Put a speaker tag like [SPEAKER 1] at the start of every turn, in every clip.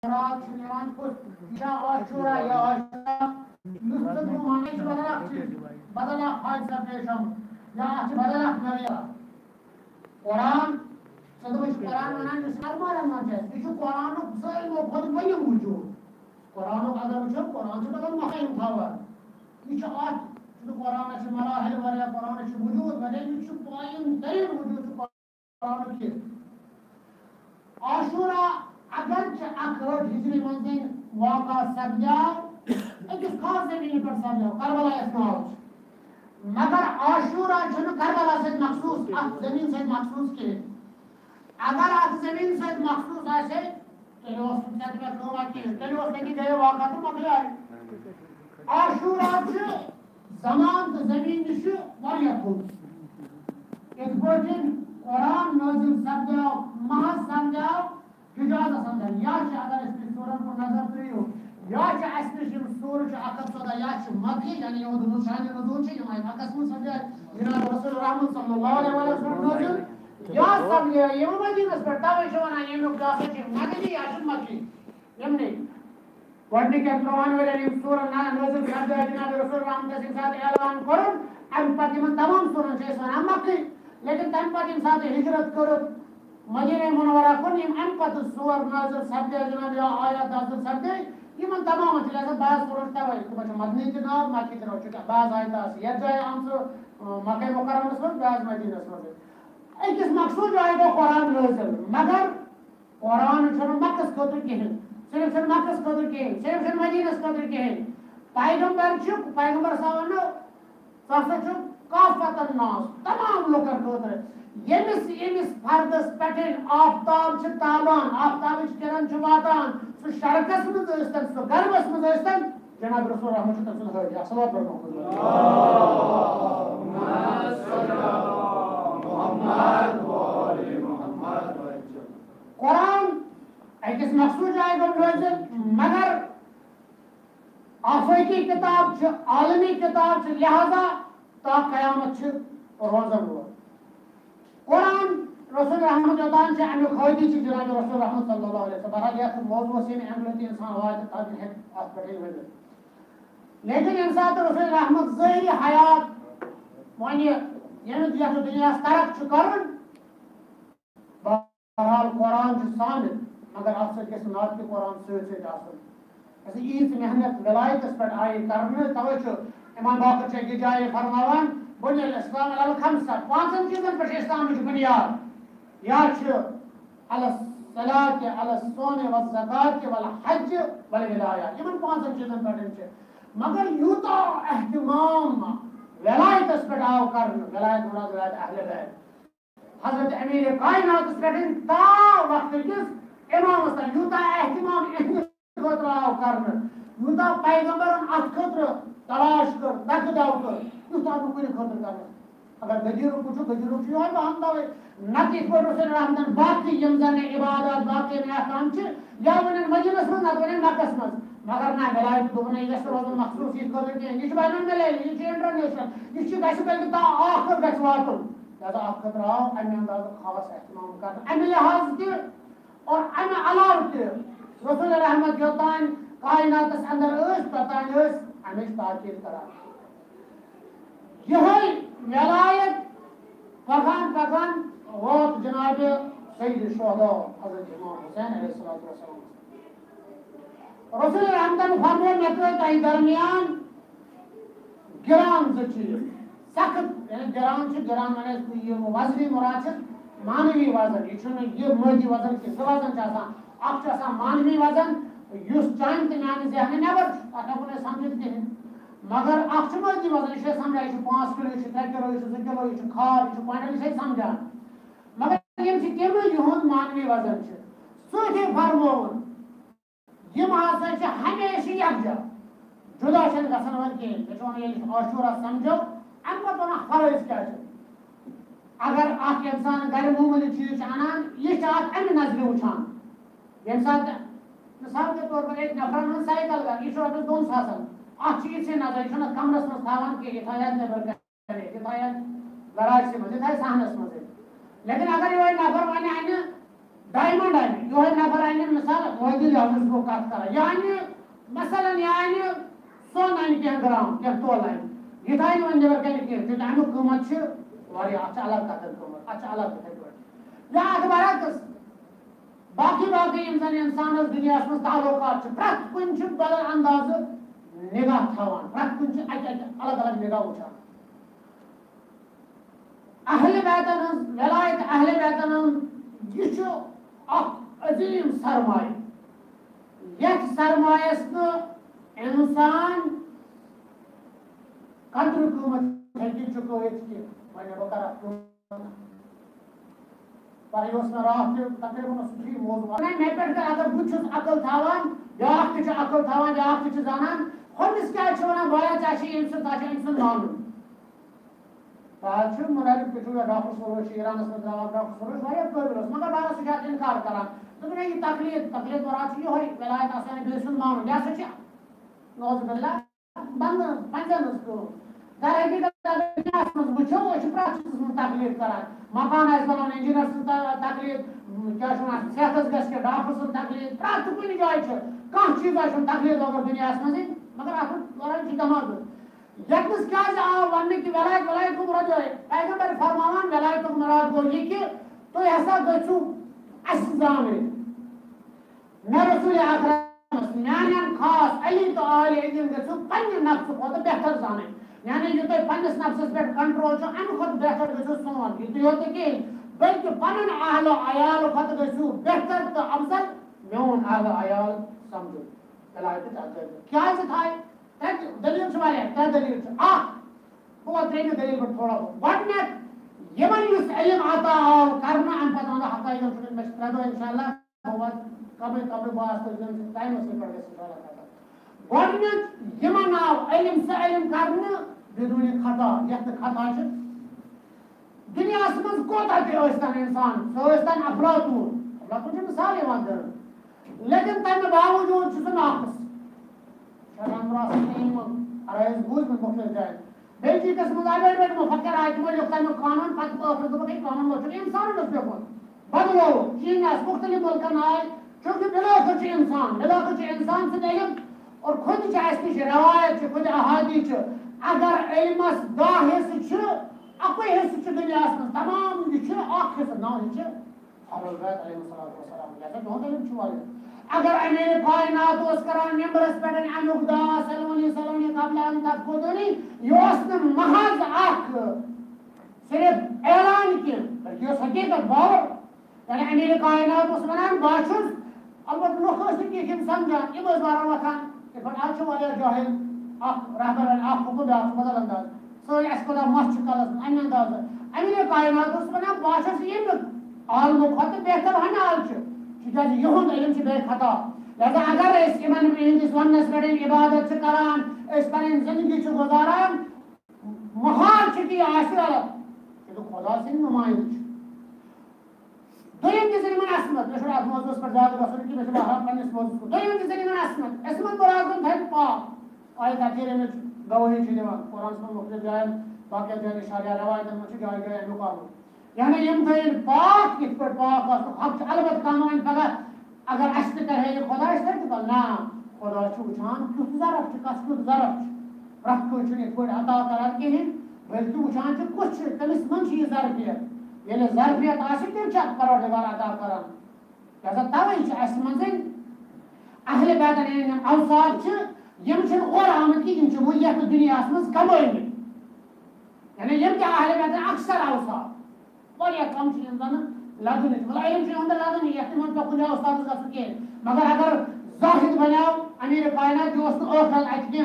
[SPEAKER 1] रात निवान को या आशुरा या आशुरा मुस्तक रूहानी बदला हाज सपेशम या बदला नरिया कुरान सदुश कुरान वनान सरमार मंजे इशु कुरान साल मो खुद वही मौजूद कुरान अगर जो कुरान से बदल मखैम थावा इशु आठ जो कुरान से मराहिल वाला कुरान से वजूद बने इशु पायन तरीन वजूद कुरान के आशुरा अगर अखर हिजरी मंजिल वाका सब्जाओ एक खास जमीन पर सब्जाओ करबला इस्माल मगर आशुरा जो करबला से मखसूस जमीन से मखसूस के अगर आप जमीन से मखसूस आसे तेरे उसमें में लोग आके तेरे उसमें की गए वाका तो मकला है आशुरा जो जमान तो जमीन जो वारिया खुद एक दिन कुरान नाज़िल सब्जाओ महा सब्जाओ हिजाज समझन या अगर इस सूरत को नजर करियो या असम सूरज अकब सदा या मक्की यानी वो निशान नज़ूल है ये अकस्म समझा जनाब रसूल रहमत सल्लल्लाहु अलैहि वसल्लम नज़ूल या सब ये मदीना पर तवे शवना ये लोग जासे कि मदनी या मक्की यमने वडनी के कुरान वाले सूरत ना नज़ूल कर दिया जनाब रसूल रहमत के साथ ऐलान करो अब पतिमन तमाम सूरत से सना मक्की लेकिन तन पतिम साथ हिजरत करो मदीना मुनव्वरा को निम अन पत सूर नाज़िल सब्दे जनाब या आयत नाज़िल सब्दे यमन तमाम चले बाज सूरत तवे तो मदनी के नाम मक्की के नाम चुका बाज आयत ये जाय हम मक्का मुकर्रम में बाज मदीना में एक मकसूद जो है वो कुरान नाज़िल मगर कुरान छन मक्कस खतर के सिर्फ मक्कस खतर के सिर्फ मदीना खतर के पैगंबर सावन ससा काफतन नास तमाम लोग खतर यमिस फर्दस पेटन आफ्ताब ताबान आफ्ताब किरण वातान सह सड़कस मज सह गर्मस मज जनाब रसूल रहमत कुरान अकिस मकसूद जाए नाज़िल मगर आफाकी किताब आलमी किताब लिहाजा ता कयामत रोजन वो कुरान रसूल रहमत अल्लाह से अनु खैदी से जनाब रसूल रहमत सल्लल्लाहु अलैहि वसल्लम बहरहाल यह मौजूद से में अमलती इंसान आवाज ताज है आप पढ़े हुए लेकिन इंसान तो रसूल रहमत ज़ाहिरी हयात मानिए यानी यह दुनिया तरक छु करन बहरहाल कुरान जो सामने मगर अफसर के सुनात के कुरान से आसन ऐसे ईद मेहनत विलायत पर आए करने तवज्जो इमाम बाकर से की जाए फरमावन बुनियल इस्लाम अल खमसा पांचन चीजन पर इस्लाम की बुनियाद या अल सलात अल सोन व ज़कात वल हज वल विलाया इमन पांचन चीजन पर मगर यूता एहतमाम विलायत पर आओ कर विलायत मुराद विलायत अहले बैत हजरत अमीर कायनात पर ता वक्त किस इमाम सन यूता एहतमाम खतर आओ कर यूता पैगंबरन अत खतर तलाश कर दकदाव कर यूता नुकुन खतर कर अगर गजीरो पूछो गजीरो क्यों है हम दावे नती को रसूल रहमत बाकी यमजन इबादत बाकी में अहकाम छ या वन मजलिस में ना वन मकस में मगर ना गलाय तो वन इस रोज मखसूस इस खतर के इस बानन में ले इस इंटरनेशनल इस गस पे ता आखिर गस वातो दादा आखिर आओ अन्य अंदाज खास एहतमाम कर अन्य लिहाज के और अन्य अलाव के रसूल रहमत जोतान कायनात अंदर पतान अमिश ताकीर करा यही विलायत पकान पकान वोट जनाब सैयद शुहदा हजरत इमाम हुसैन अलैहिस्सलातु वस्सलाम रसूल रहमत फरमाया नकल ताई दरमियान गिरान जची सख्त यानी गिरान माने ये वजनी मुराद मानवी वजन ये मादी वजन के वजन मानवी वजन युस चान ते मान जहन नेबर अतपुन समझत के मगर मादी वजन से समझा 5 किलो 3 किलो 2 किलो खार क्वांटल से समझा मगर यम से केवल युहद मानवी वजन से सोचे फरमावन यम आसा छ हमेशा यकजा जुदा छन गसन वन के बेचोन ये आशुरा समझो अम्मा तो फर्ज क्या है अगर आप इंसान घर मामूली चीज आनान ये चाहत अन नजर उठान इंसान मिसाल के तौर पर एक नफर में साइकिल का ये शोर दोन सासन आप चीज से नजर इतना कमरस में सावन के हिदायत ने बरकत करे हिदायत गराज से मजे था साहनस मजे लेकिन अगर ये नफर माने आने डायमंड आने यो नफर आने मिसाल वही लफ्ज को कट करा यानी मसलन यानी सोन आने के ग्राम के तोल आने ये थाई वन जबर के लिए जो दानो कीमत छ वारी अच्छा अलग कदर कीमत अच्छा अलग कदर या अखबार बाकी इंसान दुनिया में ताल्लुकात प्रत कुन बदल अंदाज निगाह थवान प्रत कुन अलग अलग निगाह उठान अहले बैतन वलायत अहले बैतन यह अजीम सरमाय यथ सरमायस इंसान कदर कीमत हेकि चुकवित कि वने बकर पर योस रात तकरीबन सुखी मौजूद मैं पे अगर बुछुस अकल थावान ब्याख ति अकल थावान ब्याख ति जानन हमिस क्या छ वना बया चाची इंसान ताची इंसान मालूम ताच मुराद पिटू डॉक्टर सरोश ईरान में डॉक्टर सरोश वाया कर मगर बारा सुझाव इनकार करा तो मैं ये तकलीफ वराच ये होई वलायत आसान बेसन मालूम या सच नौज बिल्लाह बंद पंजन उसको दायगी का विकास में बुझो वो प्राचीन में तकलीफ करा मकान है बनाने इंजीनियर से तकलीफ क्या सुना सेहत गस के डॉक्टर से तकलीफ प्रात कुन जाय छ कहां चीज है तकलीफ अगर दुनिया में मगर आप वरान की कमाल यकस क्या जा वन्ने की वलायत को मुराद है पैगंबर फरमावन वलायत को मुराद को ये कि तो ऐसा गछु असजामे मैं रसूल आखिर न्यान खास अली तो आले इदिन गछु पन्ने नफ्स को तो बेहतर जाने यानी जो तो पन्नस नफ्स पे कंट्रोल छ अन खुद बेहतर गछु सोन ये तो होते कि बल्कि पनन अहल अयाल खुद गछु बेहतर तो अफजल मेन अहल अयाल समझो वलायत चाहते क्या है थाई दलील वाले क्या दलील आ वो ट्रेन दलील पर थोड़ा गडने यमन युस इल्म आता और करना अन पता ना हका इल्म में मशरदो इंशाल्लाह बहुत कम बात तो टाइम से पड़ गया गडने यमन आ इल्म से इल्म करना बिदुन खता यत खता छ दुनिया में कोता के ओस्तान इंसान सोस्तान अफलातून मिसाल यवान लेकिन तब बावजूद छ नाकस अराइज बूझ में मुख्तलिफ जाए बेची किस्म लाइब्रेरी में मुफक्कर आयत में लिखता है कानून पद को अफरद को कानून होता है इंसान ने उसके ऊपर बदलो चीन ने मुख्तलिफ मुल्कन आए क्योंकि बिला कुछ इंसान से नहीं और खुद चाहती है रवायत खुद अहादीस अगर इल्मस दा हिस्स छ अकोई हिस्स छ दुनिया में तमाम छ आख हिस्स ना छ हजरत अलैहिस्सलाम जैसे बहुत इल्म छ वाले अगर अमीर कायनात उस करान मेंबर्स पेटन अनुगदा सल्लल्लाहु कबल अन तफुदनी योसन महज आख सिर्फ ऐलान किया पर यो हकीकत बाव यानी अमीर कायनात उस बनान बाशुस अलबत लोग की हम समझान ये बार वखान कि पर आज वाले जाहिल आख रहबर आख को बदल अंदाज सो इसको दा मस्त कलस अंदाज अमीर कायनात उस बनान बाशुस ये आलम खत बेहतर हनाल छ because यहुन इल्म से बेखता लिहाजा अगर इस इमान इस वनस पे इबादत से करान इस पर जिंदगी से गुजारान महान की आसिर तो खुदा से नुमाइंद दोयम के जरिए असमत मैं थोड़ा मौजूद पर ज्यादा रसूल की मैं बाहर पन्ने मौजूद को दोयम के जरिए असमत असमत बराबर है पा आयत अखीर में गवाही दी देवा कुरान में मुख्तलिफ जाए बाकी जाने शारिया रवायत में जाए गए मुकाम यानी यम थे पाक किस पर पाक अब अलबत कानून पगा अगर अस्त कहे ये खुदा से तो ना खुदा चुचान कुछ जरफ कस कुछ जरफ रख को चुने कोई अता कर के हैं बल्कि उचान से कुछ तमिस मन चीज जरफियत ये जरफियत आशिक के चक परवरदिगार अता करन कैसा तवई छ अस मंजिल अहले बैत ने औसाफ छ यम छ और आमद की इन जमहूरियत दुनिया में कमाई यानी यम के अहले बैत अक्सर औसाफ और ये कम चीज इंसान लागू नहीं मतलब इल्म से अंदर लागू नहीं एहतिमाम तो कुछ उस्ताद का सके मगर अगर जाहिद बनाओ अमीर कायनात जो उस ओखल अटके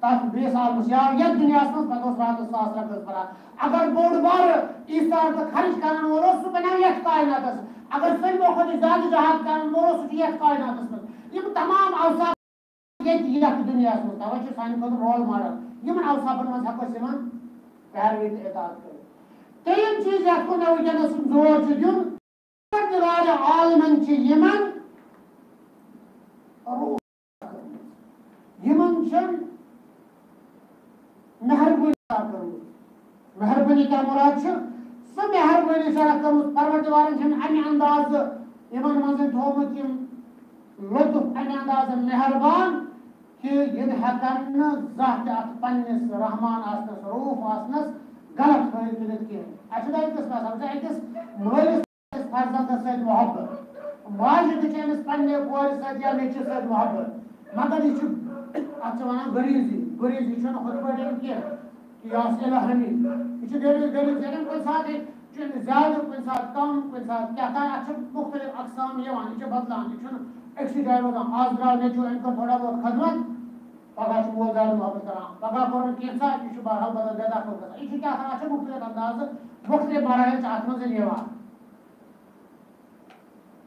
[SPEAKER 1] ताकि 20 साल मुसियार ये दुनिया में पदोस रात सास रख पड़ा अगर बोर्ड बार ईसार तो खर्च करने वालों सु बनाओ ये कायनात अगर फिल्मों को ज्यादा जहाज करने वालों सु ये कायनात में ये तमाम औसाफ ये दुनिया में तवज्जो साइन को रोल मॉडल ये मन औसाफ में हक सिमान पैरवी इताअत कर तीन चीज आपको ना वजन से जोर जुन दिवार आलमन ची यमन और यमन चन मेहरबानी का मुराद छ सब मेहरबानी से करू परवरदिगारन जन अन्य अंदाज इमन मज थोमुत लुत्फ अमे अंदाज मेहरबान कि यम हेकन जह अत पन्निस रहमान आसनस रूफ आसनस गलत फैल तुलित कह अकिस अकिस मलिस फर्जंदस सत मोहब्बत माज दिस पन्ने कोर सत या नेचि सत मोहब्बत मगर यह अत वन गरीजी गरीजी हुत पे कह कि यह इलाहनी यह गरीब जगह कुछ सात ज्यादा कुछ सात कम कुछ सात क्या अत मुख्तलिफ अकसाम यह बदलान यह अक्सी जाए रोजान आज द्राव ने थोड़ा बहुत खदमत पगह मोल ज्यादा मोहब्बत करान पगह कोर कैसा यह बहरहाल बदल बेदाखल गया यह क्या मुख्तलिफ अंदाज मुख्तलिफ मराहल अत मज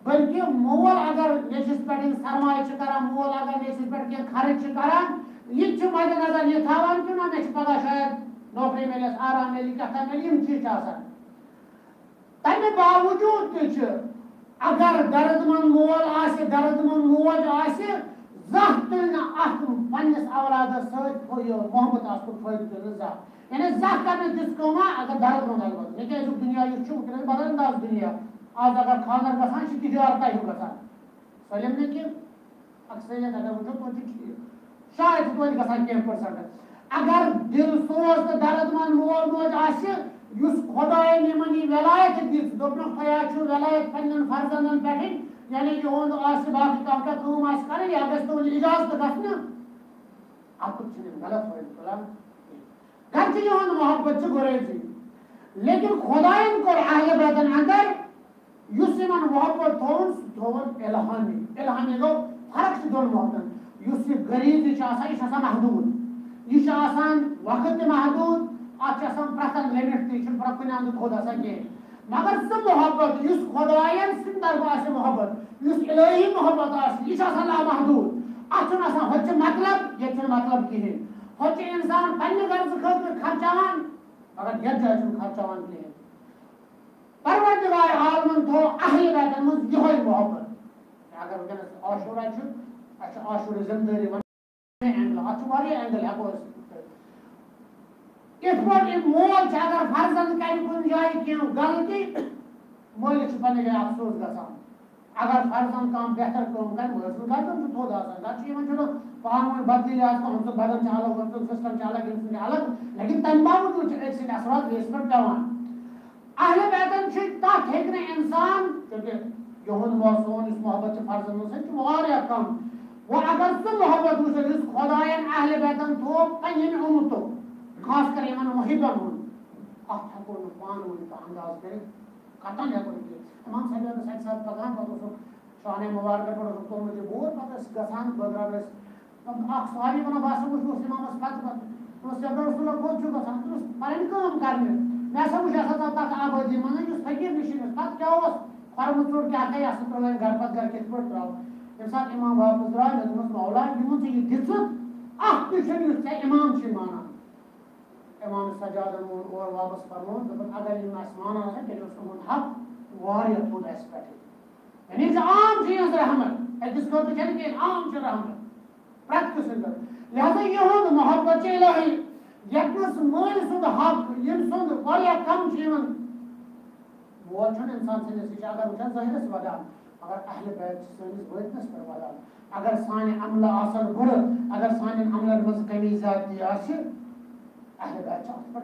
[SPEAKER 1] बल्कि मोल अगर नेचिस पे सरमाय करान मोल अगर नेचिस पे कह खर्च करान यह मद्देनजर यह थावान कि ना मे पगह शायद नौकरी मिले आराम मिले क्या मिले यम चीज तमें बावजूद त अगर दर्दमंद मोल दर्दमंद मोज जह तुल पन्निस औलादस सत मोहब्बत आसुक फायदे तुल जह यानी जह कर दिस कमा अगर दर्दमंद अलबत ये दुनिया यह बदल अंदाज दुनिया आज अगर खानर गसान तिजारत हूँ गसान सलिम ने कि अक्सरियत अगर वो तो शायद तो गसान कह अगर दिल सोच तो दर्दमंद मोल मोज खुदायन यमन वलायत दिस दोपन खया वलायत पन्न फर्जंदन पे यानी कि ओंद बाकी कम कर यह गो इजाजत गल अत गलत तुलान गर्च यह मोहब्बत गुरेजी लेकिन खुदायन कोर अहल बैतन अंदर मोहब्बत थोवन इल्हामी गो फर्क दोन मोहब्बतन यह गरीबी यह महदूद यह वक्त महदूद अतन प्रथन लिमिट तुम कुन अंद खुद कह मगर सह मोहब्बत खुदायन सद तरफ मोहब्बत इलाही मोहब्बत यह लामहदूद अत मतलब ये मतलब कहें हो इंसान पन्ने गर्ज खतर खर्चान मगर ये जाए खर्चान कहें परवरदिगार आलमन थो अहल बैतन मज यह मोहब्बत अगर वनस आशूरा आशूर जिम्मेदारी एंगल अत एंगल हेको इस मोल अगर फर्जंद कर कुन जाए कह गलती मलिक पे जाए अफसोस गसान अगर फर्जंद कम बेहतर कम कर मलिक गन थोद आसान पान वन बदली हम बदन अलग सिस्टम अलग अलग लेकिन तम बावजूद एक असरात वेस पे पेवान अहल बैतन तथ हे इंसान क्योंकि यहद सोन इस मोहब्बत फर्जंद सह कम वो अगर सह मोहब्बत वो खुदायन अहल बैतन थो पन्न उम्मतों खास कर इन मुहिबन अत हेको पान वन अंदाज कर कतन हेको इमाम साहब एक साथ पकान पे शान मुबारक पे तोमुत बोर पे गसान बदर सारी वन बस इमामस पत रसूल कोत गसान पन कम कर मे सा वो तक आबादी मन फकीर नशीन पे क्या फर्म चोट क्या क्या त्रोन घर पत घर कित पे त्रो ये सात इमाम वापस द्राय मे दोस मौला यमन यह दित चे इमाम माना इमाम सजाद और वापस फरमोन अगर इन माना तेल हक वारिया थोद पे यानी आम चीज रहमत अकिस खतर आम रहमत प्रत किस्म लिहाजा यहद मोहब्बत इलाही यकनस मल सुद हक यम सुद कम मोल इंसान सदिस अगर वो जहिरस वदान मगर अहल बैत सनिस वतनस पर वदान अगर सान अमल आसन बुर अगर सान अमलन मज कमी जाती अहल बैत पे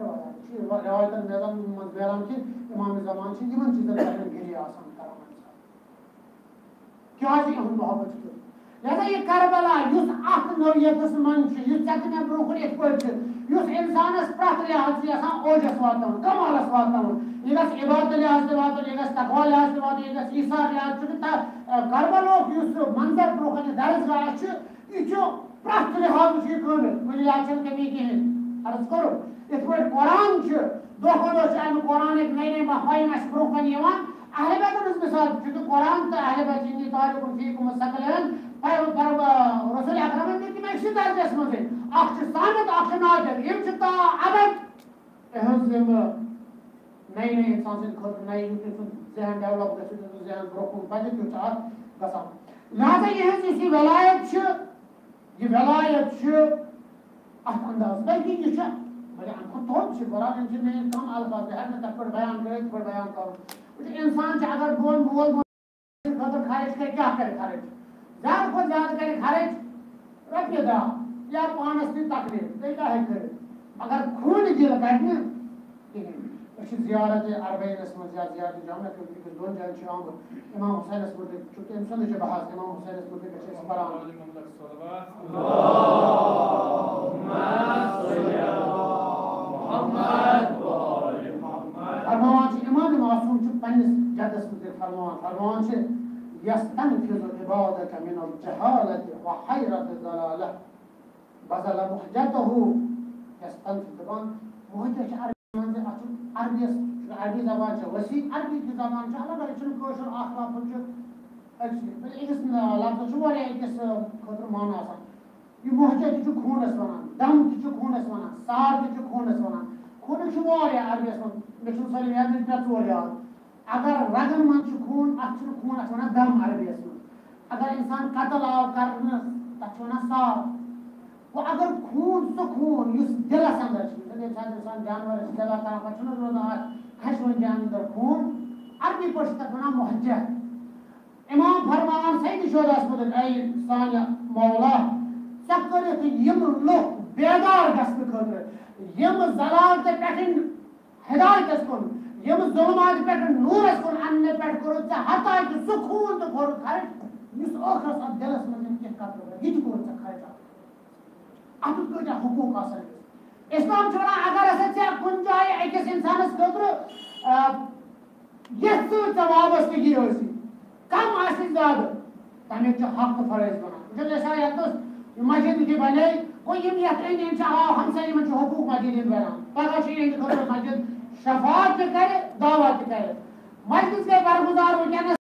[SPEAKER 1] वदान रवायतन निजाम मजबेरान कि इमाम जमान यमन चीजन गिरी आसान करान क्या मोहब्बत लिहाजा यह करबला अत नौयतस मन मे ब्रोह पे इंसानस प्रत लिहाज ओजस वात कमालस वात यह इबादत लिहाज वात यह तकवा लिहाज वात यह ईसार लिहाज करबलो मंजर ब्रोह दर्जगाह यह प्रत लिहाज कामिल कुछ लिहाज कमी कहें अर्ज करो इत कुरान दो अम कुरान नई नई मफाहिम ब्रोह अहल बैतन मिसाल कुरान तो अहल बैत तारिकुम फीकुम सकलन रसूल अकरम ने कि इसी दर्जस मज सामत नाजर यम ता अबद नई नई इंसान सद नई जहन डेवलप गहन जहन ब्रोह पे गसान लिहाजा यह वलायत अत अंदाज बल्कि यह थोद कुरान कम अल्फाज है तथ पे बयान कर बयान कर इंसान अगर बोल बोल खतर खर्च कर क्या करे खर्च ज्यादा को ज्यादा करे खर्च रखिए दा या पानस की तकलीफ ते क्या है करे अगर खून दिल कटने अच्छी ज़ियारत अरबईन में ज़ियारत जामना के दोन जगह से आऊंगा इमाम हुसैन मुर्दे चूंकि इंसान के बहास इमाम हुसैन मुर्दे के से परान फरमान इमाम मासूम च पन्निस जदस मुर्दे फरमान से यस्तनफिज़ इबादक मिन अल-जहालत व हैरत ज़लालह बज़ल मुहजतहु यस्तनफिज़ दबान मुहजत अरबी जबान वसी अरबी की जबान अलग अलग कोशर लफ्ज लफ्ज खुद माना यह मुहजत खूनस वन दम खूनस वन सार खूनस वन खून अरबियस मे सारे याद पे याद अगर रगन मन खून खूनस वन दम अरबियस मं अगर इंसान कतल आव कर तथा सार वो अगर खून सो खून दिलस अंदर इंसान जानवर दवा कर रोजान खशवन अंदर खून अरबी पे तक वन मुहज्जत इमाम फरमान सही शोदास मुद सान मौला सा कर लुक बेदार गसन खतर जलालत पे हिदायत कुन जुलमात पे नूरस कुन अन्ने पे कर हता कि सो खून तो खोर खर्च आखरस दिलस मन कतर यह कोर खर्च अत क्या हुकूक इस्लाम अगर हसा कुन जाए अकिस इंसानस खतर ये वाबस्तगी कम ज्यादा तमिक हक फर्ज बनान मस्जिद की बने हमसाई मन हुकूक मस्जिद बनान पगह मस्जिद शफात करे दावा करे मस्जिद के बरगुजार वनस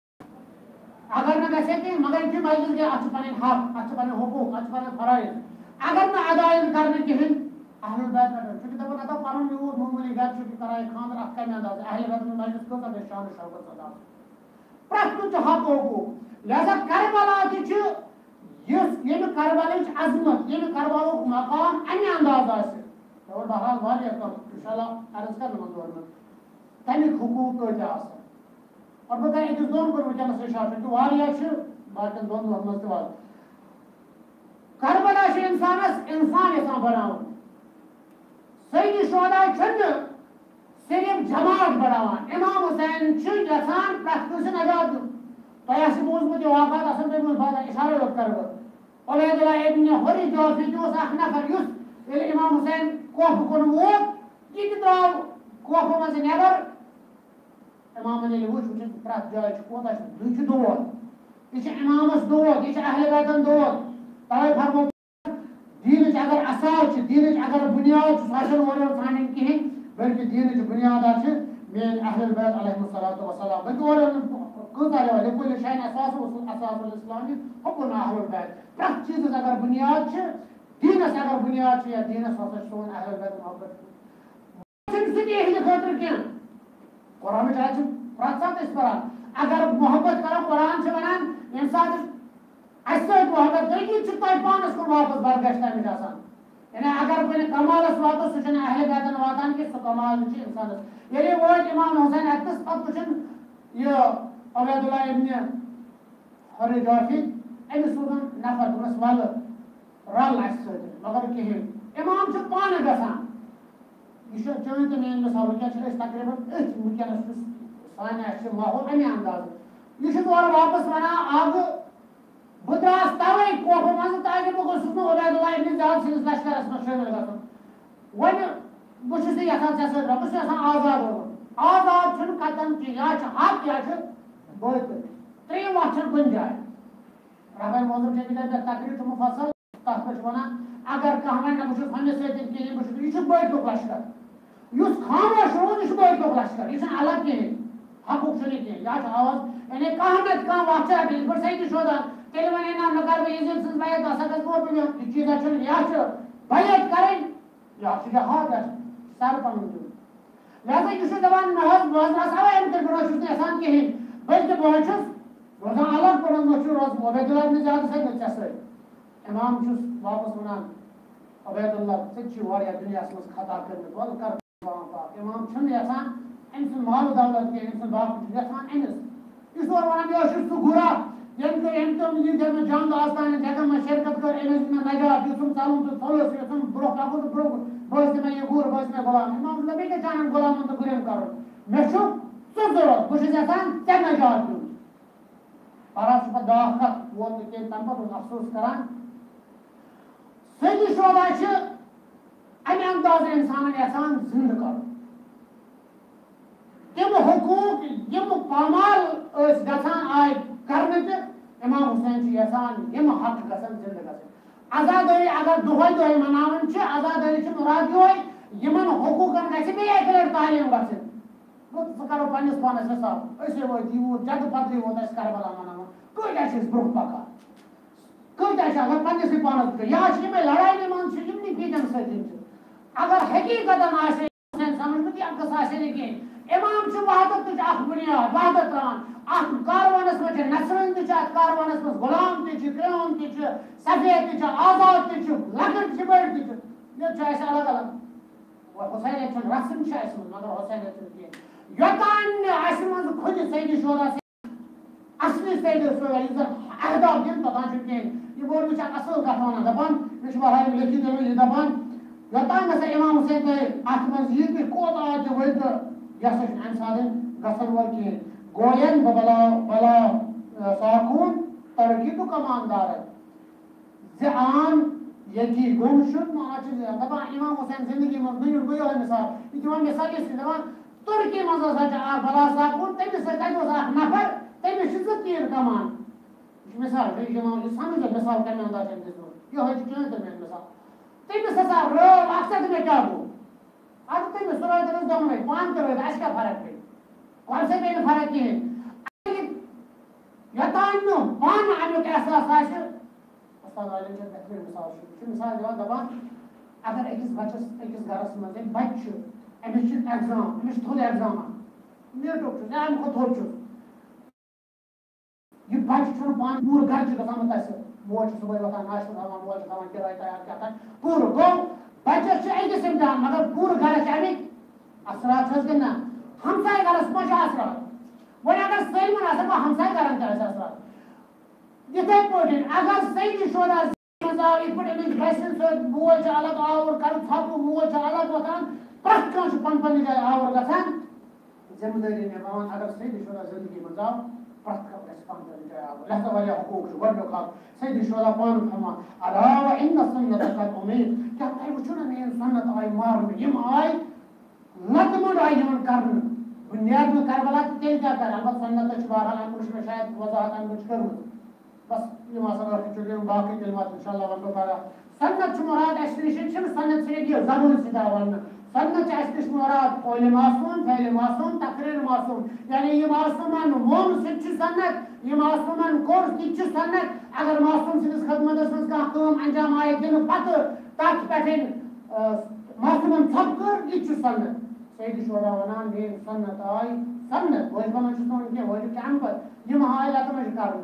[SPEAKER 1] अगर न गे मगर मस्जिद के अत हक अत हुकूक अत फर्ज अगर न अदायन करने कहें अहल बैत चूंकि दपान अदा पन यूर मामूली गर कराए खानर अत कम अंदाज अहल बैत मजलिस कौन शान शौकत अदा प्रत कुछ हक हुकूक लिहाजा करबला करबल अजमत ये करबल मकाम अमे अंदाज और बहरहाल वारिया कम इंशाल्लाह अर्ज कर मन तमिक हुकूक कत और बह कर अकिस दोन कर वनस इशार कि वारिया बाकी दोन दोन मज तवाल करबला इंसानस इंसान यसान बनावन सही शोदा सिर्फ जमात बढ़ावान इमाम हुसैन यसान प्रत कस नजात तुम बोजमुत वाक़ात असल पे बात इशारे लोग कर उबैदुल्लाह इब्न हुरी जोफी नफर इमाम हुसैन कोफ कुन वोत यह द्राव कोफ मज नबर इमाम वो प्रत जाय कोता दोद यह इमामस दोद यह अहल बैतन दोद तवे फरमो दीन अगर असास दीन अगर बुनियाद सान कहें बल्कि दीन बुनियाद मेन अहल बैत अलैहिस्सलातु वस्सलाम बल्कि कुल शैन असास इस्लामी हुकुम अहल बैत प्रत चीज अगर बुनियाद दीनस अगर बुनियाद या दीनस सोन अहल बैत मोहब्बत खतर कह कुरान प्रत सात परान अगर मोहब्बत करो कुरान वनान ये सात मोहब्बत कर पानस को वापस बरगश तमिक यानी अगर कुछ कमालस वातो सह अहल बैतन वातान कि कमाल इंसानस ये वो इमाम हुसैन अतस पे यह उबैदुल्लाह इब्न हुरी जोफी अमिस सोन नफर दोस वल रल मगर कहें इमाम पान गसान यह चन तो मेन मिसाल वनस तकरीबन वनस सान माहौल अमे अंदाज यह वापस वना अब बह द्रास तवे कोफ मज ताकि बह गोस उबैदुल्लाह इब्न ज़ियाद सिंस लश्करस मं शामिल गन वन बहुत यहां बस आजाद आजाद कतन या हक या बोत त्रे वत कुन जाए रबन मौजूद तकरीर तो मुफसल तथ पे वन अगर कह वन बहुत पन्ने सह यह बड़क लश्कर खामोश रोज यह बड़क लश्कर यह अलग कहें हकूक कहें या आवाज यानी कह वत पे सही शोदान तेल वन ना न कर इज्जत सज बैत अस वो चीज या बैत करें या जहाद सर पन लिहाजा यह दपान अमे ब्रोह यसान कहें बल्कि बहुत रोजान अलग पड़न रोज उबैदुल्लाह इब्न ज़ियाद सह इमाम वापस वनान उबैदुल्लाह दुनिया मज खता कर इमाम यसान अम माल दौलत कह बाप यसान अमिस यह वन सह गुरा ये जंग आसान जगह में शिरकत कर में नजात युसुम चालू तो थोलस युसुम ब्रो काबू तो ब्रो बस में ये गुर बस में गुलाम इमाम नबी के जान गुलाम तो गुरेम करो मैं छु सो जरूरत कुछ जैसान ते नजात दू पारास पर दाखत वो के तंप तो अफसोस करान सही शोदा छ अन अंदाज इंसान एहसान जिंद कर यम हुकूक यम पामाल गसान आय करने ते इमाम हुसैन जी एहसान यम हक गसन जिंद गसन आजादी अगर दुहय दुहय मनावन छ आजादी छ मुराद होय यमन हुकूकन गसे बे एकलर तालीम गसन वो करो पन्निस पानस हिसाब ऐसे वो दीवो जग पदरी होता इस करबला मनावन कोई ऐसे ब्रुख पका कोई ऐसे अगर पन्निस पानस के या छ में लड़ाई में मान छ यमनी पीजन से दिन अगर हकीकतन आसे हुसैन समझ में कि अकस आसे लेकिन इमाम छ वहादत तुझ अख बुनियाद वहादत रान अख कारवानस में नसरन तुझ कारवानस में गुलाम तुझ क्रेन तुझ सफेद तुझ आजाद तुझ लकड़ छ बड़ तुझ ये छ ऐसे अलग अलग वो हुसैन छ रस्म छ ऐसे मगर हुसैन छ के यतान आसमान खुद सैयद शोरा से असली सैयद शोरा इधर अहदाब दिन पता छ के ये बोल मुझे असल कथाना दबन मिश वहाय लिखी दे ये दबन यतान में इमाम हुसैन के आत्मज ये के कोत आज वैद यस इंसान गसन वल के गोयन बला बला साकून तरकी तो कमानदार है आन यकी गुमशुद माच दबा इमाम हुसैन जिंदगी में दुनिया गयो है मिसाल इतमान मिसाल इस दबा तुर्की मजा सा बला साकून तब से तब सा नफर तब से तीर कमान मिसाल है इमाम समझ मिसाल का अंदाज है ये है क्यों तो मिसाल तब से सा रो मकसद में क्या हो आज तक में सुराय तरह दम में पान कर रहे का फर्क है कौन से में फर्क है यतानो पान आने के एहसास आशे अस्ताद वाले जो बेहतर मिसाल जवाब दबा अगर एक बच्चे घरस में एक बच्चे एमिश एग्जाम एमिश थोड़े एग्जाम ने डॉक्टर ने हम को थोड़ छु ये बच्चे छु पान पूरा घर के काम तैसे वो सुबह वता नाश्ता खावा वो खावा किराया तैयार करता पूरा गो बच्चे से एक सिमटान मगर पूरा घर चाहे असरात छस गना हमसाय घर में असरात वो अगर सही में असर हमसाय घर का असरात ये पोटे अगर सही की शोधा मजा एक पड़े में फैशन से वो अलग और कर थापू वो अलग होता प्रत्यक्ष पन जाए और गसन जिम्मेदारी निभावन अगर सही की शोधा जिंदगी में जाओ प्रत्यक्ष पन जाए और लहजा वाले हुकूक गड का सही की शोधा पान फरमा अलावा इन सुन्नत का उम्मीद क्या ताई वचन ने सुन्नत आई मार में यम आई लतमुड आई जमन करन बुनियाद में करबला तेल क्या कर अलबत्ता सुन्नत छबारल हम कुछ में शायद वजाहत हम कुछ करूं बस ये मसला है चुके बाकी कलमात इंशाल्लाह वंदो करा सुन्नत मुराद एस्टिशन छ सुन्नत से ये जरूर सीधा वरना सुन्नत एस्टिश मुराद कौल मासूम फेल मासूम तकरीर मासूम यानी ये मासूमान मोम सिच सुन्नत ये मासूमान कोर्स किच सुन्नत अगर मासूम सिस खदमत में का काम अंजाम आए दिन पत तात पैठन मासूमन सब कर किच सुन्नत सैयद शोरा वना ने सुन्नत आई सुन्नत वो बना छ के वो काम पर ये महाय लत में करन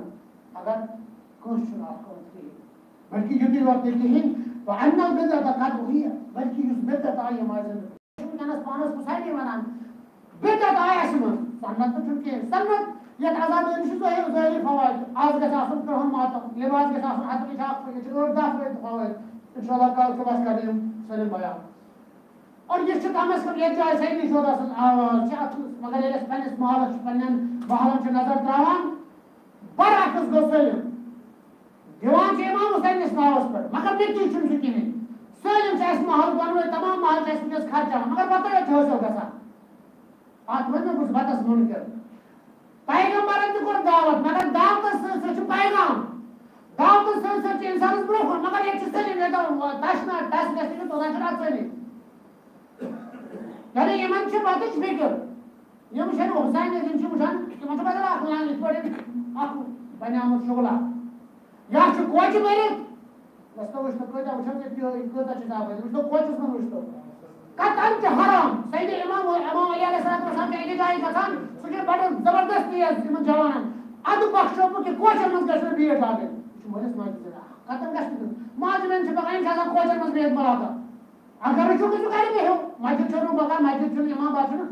[SPEAKER 1] अगर कुछ ना करते बल्कि युद्धि वक्त नहीं तो अन्नल बिदअत का हुई बल्कि उस बिदअत आई माजन जनस पानस मुसाइली वनान बिदअत आया सुन सुन्नत तो चुके सुन्नत ये आजाद है जो है ज़ाहिर फवाइद आज के साथ पर हम मातम लिबास के साथ हाथ के साथ के और दाफ में फवाइद इंशाल्लाह कल के बाद करें सलीम बयान और ये छ कम से कम एक जाय सही नहीं होता आवाज मगर ये स्पेनिश माहौल पन्नन माहौल से नजर त्रावन बराकस गोसल दीवान के इमाम हुसैन इस माहौल पर मगर मिट्टी छुन चुकी नहीं सलीम से इस माहौल बनवे तमाम माहौल से इसमें खर्चा मगर पता है हो गसा आत्मा में कुछ बात सुन कर पैगंबर को दावत मगर दावत से पैगाम दावत से इंसान ब्रो मगर एक चीज नहीं लेता दशना दस दस तो ना चली यानी ये मन से बात फिक्र ये मुझे हुसैन ने दिन से मुझे कि मतलब बदला अखलाक लिखोड़े आप बनामत शुगला या छ कोच मेरे वस्तो वस्तो कोचा मुझे कि कोचा चीजा है वस्तो कोच उसमें वस्तो कतन के हराम सैयद इमाम अली अलैहिस्सलाम के साथ जाई कथन सुजे बड़े जबरदस्त है इस जवान अद बख्शो के कोच में कसर भी आ गए मुझे समझ जरा कतन का माज में से बगाइन का कोच में भी बराबर अगर जो कुछ कर भी हो मस्जिद छोड़ो बगा मस्जिद छोड़ इमाम बात ना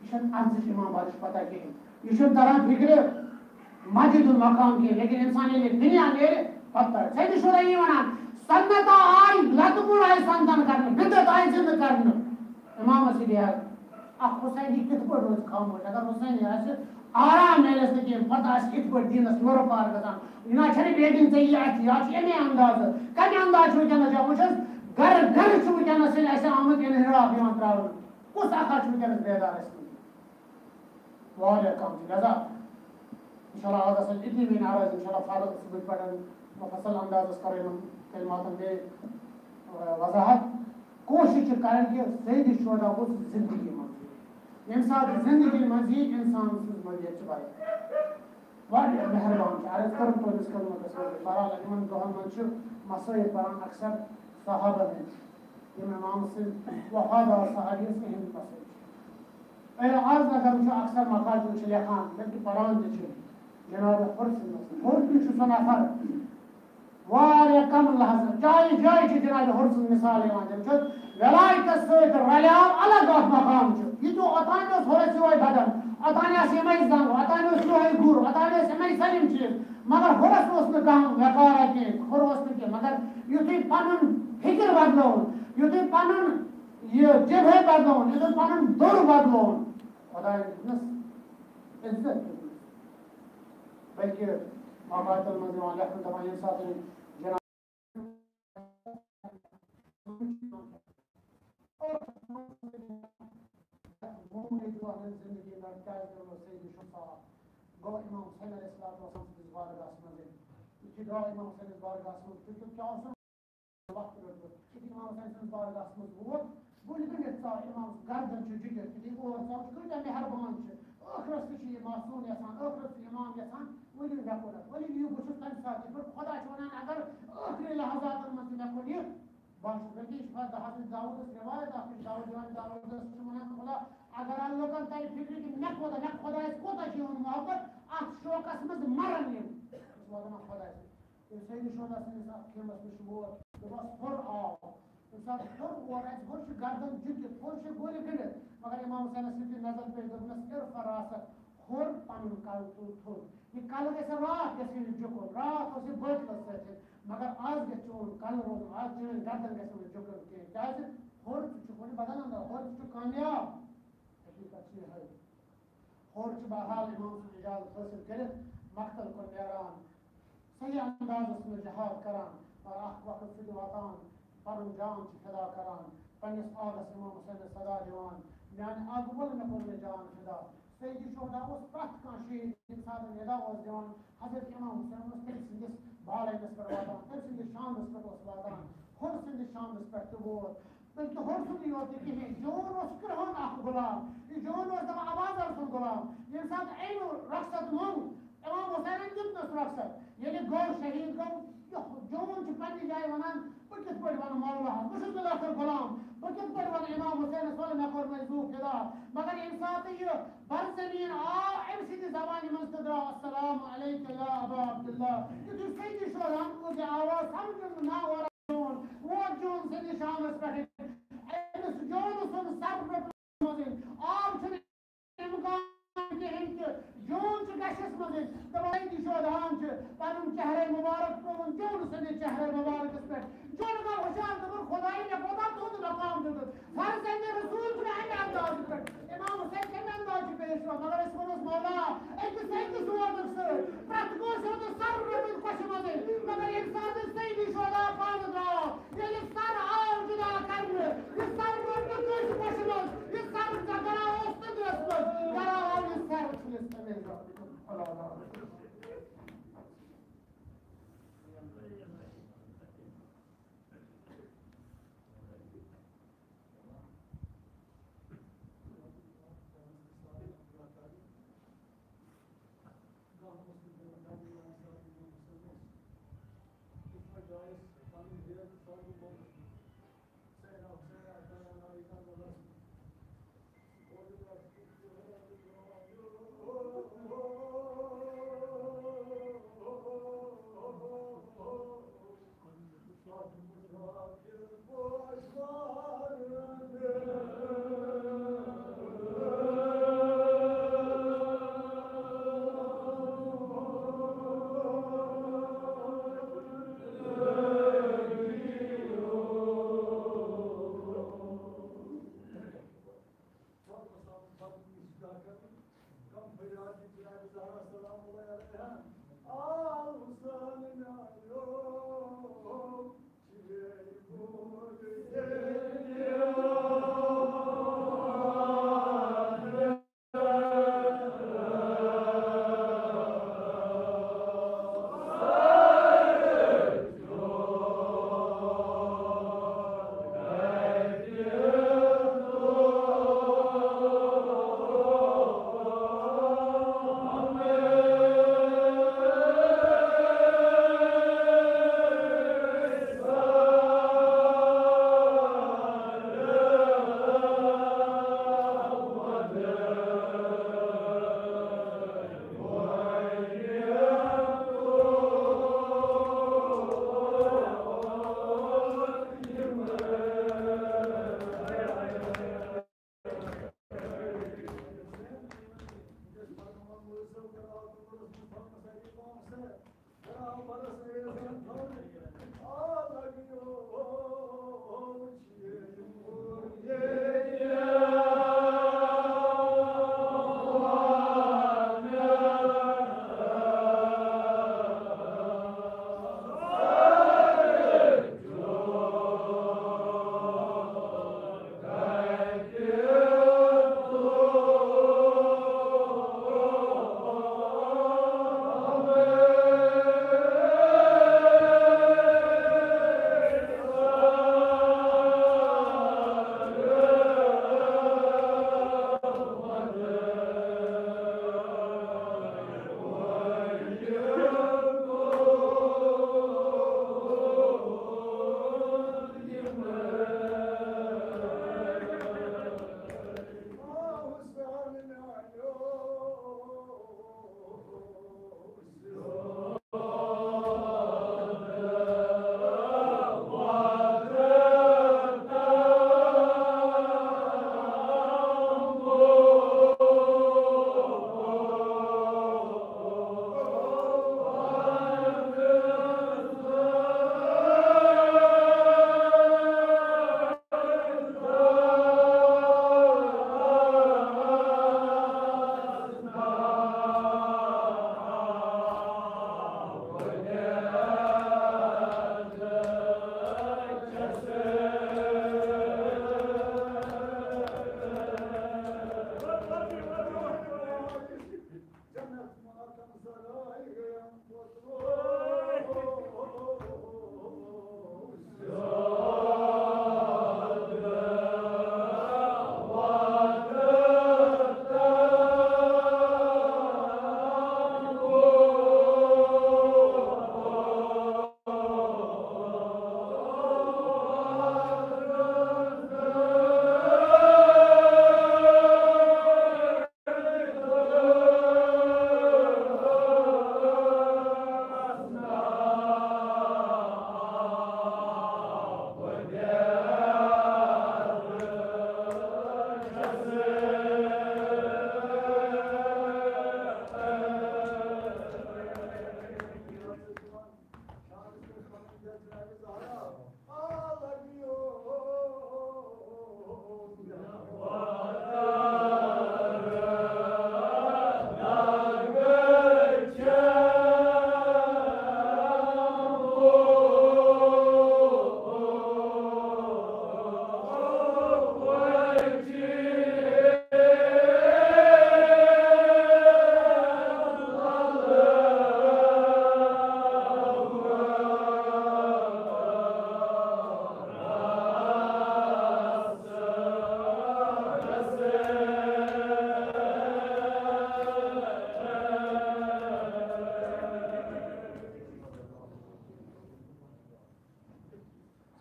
[SPEAKER 1] इशन अर्ज इमाम बात पता के इशन तरह फिक्र मस्जिद मकाम के लेकिन इंसान ये दुनिया मेरे पत्थर सही शुरू नहीं होना सन्नत आई लतमुल आई संतन करने बिदत आई जिंद करने इमाम मसीह है अब हुसैन ही कित पर रोज खामोश अगर हुसैन है आराम मेरे से कि पता है कित पर दिन नोर पार गसान इना छने बेदिन चाहिए आती ये में अंदाज कने अंदाज हो जाना जा मुझे घर घर छु जाना से ऐसे आमद इन हिरा अभिमान ट्रैवल कुछ आका छु जाना बेदार है वाले काम लगा इंशाल्लाह आज असल इतनी भी नाराज इंशाल्लाह फारूक सुबह पढ़न मुफस्सल अंदाज करें कलमातन दे वजाहत कोशिश करें कि सही शोदा को जिंदगी में इंसान जिंदगी मजीद इंसान मजीद चबाई वाले मेहरबान अर्ज कर तो इस कलमत से बहरहाल इमन दोहन मंशुर मसले परान अक्सर सहाबा ने इमाम से वफादार सहाबी से हिंद पसंद आज अगर जो अक्सर मकाज जो लेखान बल्कि परान जो जनाब हुर्स भी सनाफर वारे कम लहजा जाय जाय जनाब हुर्स मिसाल जब वलायत सहित रलिया अलग मकाम ये तो अतान थोड़े से बदन अतान समय जंग अतान सोहे गुर अतान समय सलिम चीज मगर हुर्स उसमें कम वकार के हुर्स के मगर युति पनन फिक्र बदलोन युति पनन ये जगह बदलोन युति पनन दूर बदलोन खुदा इज्जत बल्कि माबातल मंदिर वाले हम तमाम साथ जनाब मोहम्मद वाले जिंदगी में क्या करो सही शुफा गो इमाम हुसैन अलैहिस्सलाम वसल्लम की बारगाह में कि गो इमाम हुसैन की बारगाह में तो क्या वक्त रखो कि इमाम हुसैन की बारगाह में वो लेकिन इतना इमाम गर्दन जिगर कि वो सब कुछ मेहरबान है आखिरत से ये मासूम इंसान आखिरत से इमाम इंसान वली नकोल वली यू बुश तन साथ पर खुदा चवना अगर आखिरी लहजात में नकोल ये बात बल्कि इस बात हजरत दाऊद की रिवायत आखिर दाऊद सुमना खुदा अगर अल्लाह का ताई फिक्र की न खुदा इस कोता की उन मोहब्बत आप शौकस में मरन ये इस बात में खुदा ये सही शोदा से साथ खेमस में शुरू तो बस फर आओ इंसान फर और आज फर गर्दन जिग फर से गोली करे मगर इमाम हुसैन की नजर पे दबनस इर फरासत खोर पानी काल तो ये काल कैसे रात कैसे जुको रात उसे बहुत लसते मगर आज के चोर कल रोज आज चोर गर्दन कैसे जुको के जायज खोर चुकोने बदन अंदर खोर चुक कामयाब हकीकत से है खोर के बहाल इमाम से इजाजत हासिल करे मक्तल को यारान सही अंदाज उसमें जहाद करान और आख वक्त से वातान पर जान से फिदा करान पन्निस आगस इमाम हुसैन सदा जवान यानी आगुल में कोल जान फिदा सही शोदा उस पथ का शहीद इंसान निदा और जवान हजरत इमाम हुसैन उस तेल सिंधिस बाल है पर वातान तेल सिंधिस शान उस पर उस वातान खुद सिंधिस शान उस पर तो वो बल्कि हर सुनी होती कि है जोन उस करहन आख गुलाम ये जोन उस दम आवाज और सुन गुलाम ये इंसान ऐन रखसत मंग इमाम हुसैन कितना रखसत ये गो शहीद गो जोन च पन्नी जाए वनान बकित पड़ वन मौला मुशक बिलाखर गुलाम बकित पड़ वन इमाम हुसैन सोल नफर मजदूर फिदा मगर इंसान ये बर जमीन आ एमसी दी जबान मुस्तदरा अस्सलाम अलैका या अबा अब्दुल्लाह ये जो सही शोरान को की आवाज समझ ना और वो जोन से निशान उस पर एस जोन सुन सब मजिन आम छन इमकान के हिंद जोन च गशस मजिन दवाई दी शोधान च पनुन चेहरे मुबारक को जोन से चेहरे मुबारक पर जोन का हुशार तो खुदाई ने पता तो मकाम दे हर संगे रसूल ने अंदाज कर इमाम हुसैन के अंदाज पेश हुआ मगर इस पर मौला एक सही सुवाद से प्रत को से तो सर में कुछ मजिन मगर इंसान सही दी शोधा पान दो ये सर आओ जुदा कर ये सर में कुछ कुछ ये सर का गला उस पर गला और ये सर फिलिस्तीन अल्लाह Guys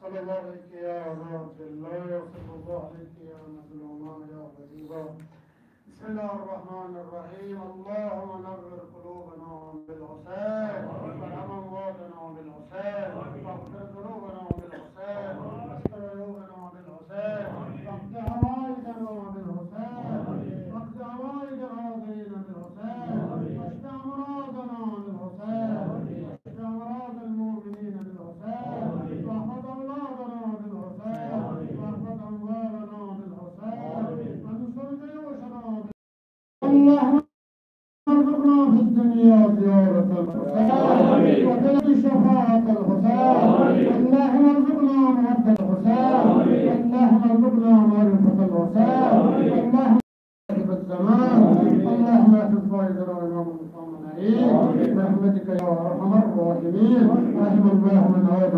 [SPEAKER 1] صلى الله عليك يا ذات الله، صلى الله عليك يا مظلوما يا غريبا. بسم الله الرحمن الرحيم. اللهم نور قلوبنا بالحسين، وارحم امواتنا بالحسين، واغفر ذنوبنا بالحسين، واستر عيوبنا بالحسين، واقض حوائجنا بالحسين، واقض حوائج الراضين بالحسين، واشف امراضنا بالحسين، واشف امراض المؤمنين بالحسين، واحفظ اولادنا بالحسين، واحفظ اموالنا بالحسين، وانصر جيوشنا بالحسين. اللهم ارزقنا في الدنيا زيارة الحسين وفي شفاعة الحسين. اللهم ارزقنا محبة الحسين. اللهم ارزقنا معرفة الحسين. اللهم اجب الزمان. اللهم احفظ فائزنا وامام المؤمنين برحمتك يا ارحم الراحمين. رحم الله من هذا